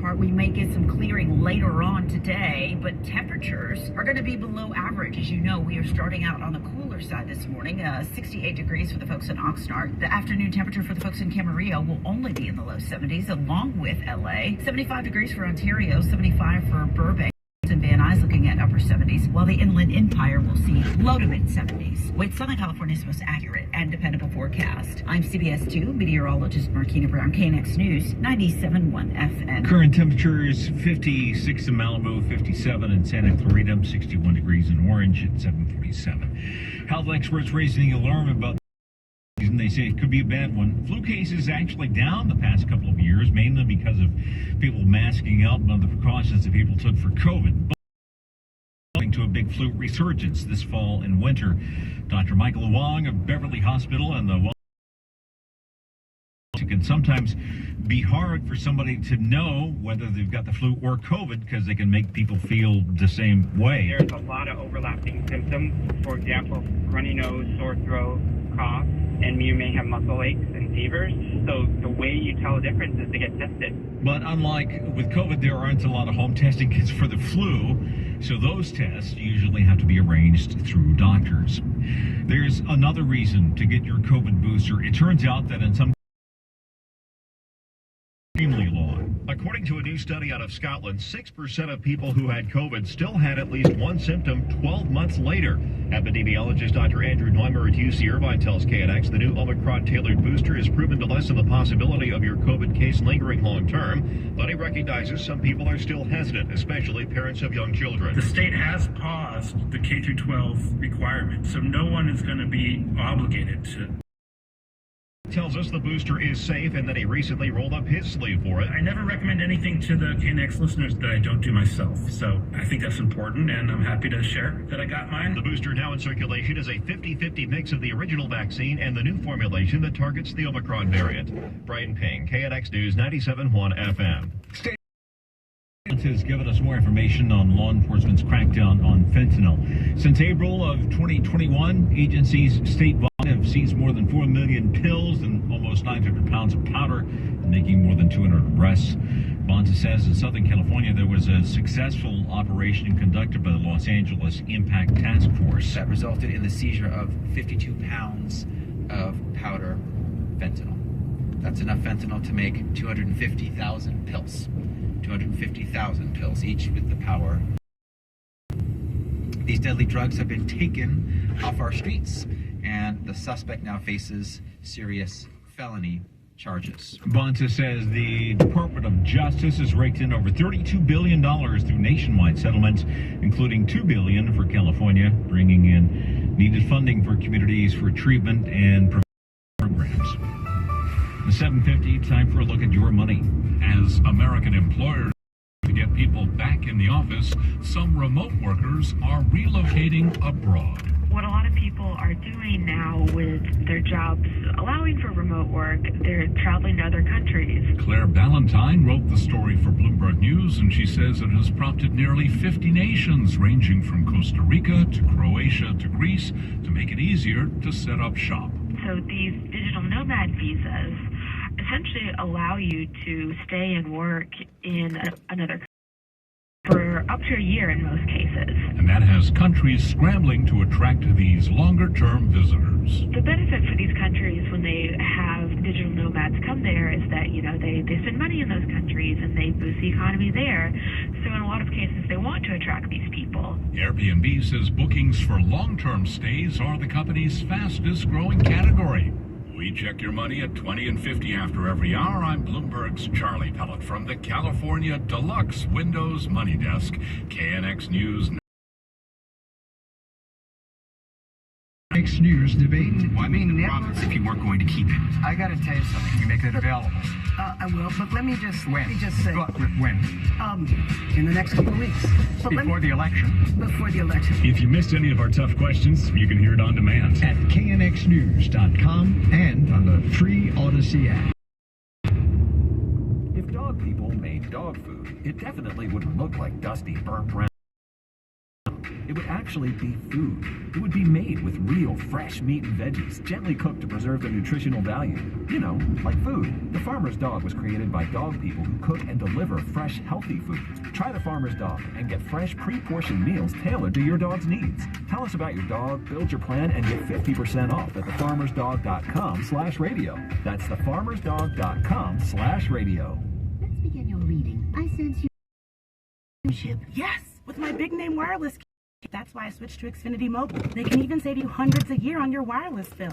part. We may get some clearing later on today, but temperatures are going to be below average. As you know, we are starting out on the cooler side this morning. 68 degrees for the folks in Oxnard. The afternoon temperature for the folks in Camarillo will only be in the low 70s, along with LA. 75 degrees for Ontario, 75 for Burbank. And Van Nuys looking at upper 70s, while the Inland Empire will see low to mid 70s. With Southern California's most accurate and dependable forecast, I'm CBS 2 meteorologist Markina Brown, KNX News, 97.1 FM. Current temperatures 56 in Malibu, 57 in Santa Clarita, 61 degrees in Orange at 7:47. Health experts raising the alarm about and they say it could be a bad one. Flu cases actually down the past couple of years, mainly because of people masking up and other precautions that people took for COVID. But going to a big flu resurgence this fall and winter. Dr. Michael Wong of Beverly Hospital and the it can sometimes be hard for somebody to know whether they've got the flu or COVID because they can make people feel the same way. There's a lot of overlapping symptoms. For example, runny nose, sore throat, cough, and you may have muscle aches and fevers. So the way you tell the difference is to get tested. But unlike with COVID, there aren't a lot of home testing kits for the flu, so those tests usually have to be arranged through doctors. There's another reason to get your COVID booster. It turns out that in some extremely long. According to a new study out of Scotland, 6% of people who had COVID still had at least one symptom 12 months later. Epidemiologist Dr. Andrew Neumer at UC Irvine tells KNX the new Omicron-tailored booster is proven to lessen the possibility of your COVID case lingering long term, but he recognizes some people are still hesitant, especially parents of young children. The state has paused the K through 12 requirement, so no one is going to be obligated to. Tells us the booster is safe and that he recently rolled up his sleeve for it. I never recommend anything to the KNX listeners that I don't do myself, so I think that's important, and I'm happy to share that I got mine. The booster now in circulation is a 50-50 mix of the original vaccine and the new formulation that targets the Omicron variant. Brian Ping, KNX News 97.1 FM. Has given us more information on law enforcement's crackdown on fentanyl. Since April of 2021, agencies statewide have seized more than 4 million pills and almost 900 pounds of powder, making more than 200 arrests. Bonta says in Southern California there was a successful operation conducted by the Los Angeles Impact Task Force that resulted in the seizure of 52 pounds of powder fentanyl. That's enough fentanyl to make 250,000 pills. 250,000 pills, each with the power. These deadly drugs have been taken off our streets, and the suspect now faces serious felony charges. Bonta says the Department of Justice has raked in over $32 billion through nationwide settlements, including $2 billion for California, bringing in needed funding for communities for treatment and programs. The 7:50, time for a look at your money. As American employers to get people back in the office, some remote workers are relocating abroad. What a lot of people are doing now with their jobs allowing for remote work, they're traveling to other countries. Claire Ballantyne wrote the story for Bloomberg News, and she says it has prompted nearly 50 nations, ranging from Costa Rica to Croatia to Greece, to make it easier to set up shop. So these digital nomad visas essentially allow you to stay and work in another country for up to a year in most cases. And that has countries scrambling to attract these longer-term visitors. The benefit for these countries when they have digital nomads come there is that, they spend money in those countries and they boost the economy there. So in a lot of cases, they want to attract these people. Airbnb says bookings for long-term stays are the company's fastest-growing category. We check your money at 20 and 50 after every hour. I'm Bloomberg's Charlie Pellet from the California Deluxe Windows Money Desk, KNX News. KNX News debate. Well, I mean, the province if you weren't going to keep it. I got to tell you something. You make it available. I will, but let me just say. When? In the next couple of weeks. Before the election. Before the election. If you missed any of our tough questions, you can hear it on demand At knxnews.com and on the free Odyssey app. If dog people made dog food, it definitely wouldn't look like dusty, burnt brown. it would actually be food. It would be made with real fresh meat and veggies, gently cooked to preserve their nutritional value. You know, like food. The Farmer's Dog was created by dog people who cook and deliver fresh, healthy food. Try the Farmer's Dog and get fresh, pre-portioned meals tailored to your dog's needs. Tell us about your dog, build your plan, and get 50% off at thefarmersdog.com/radio. That's thefarmersdog.com/radio. Let's begin your reading. I sense you. Yes, with my big name wireless. That's why I switched to Xfinity Mobile. They can even save you hundreds a year on your wireless bill.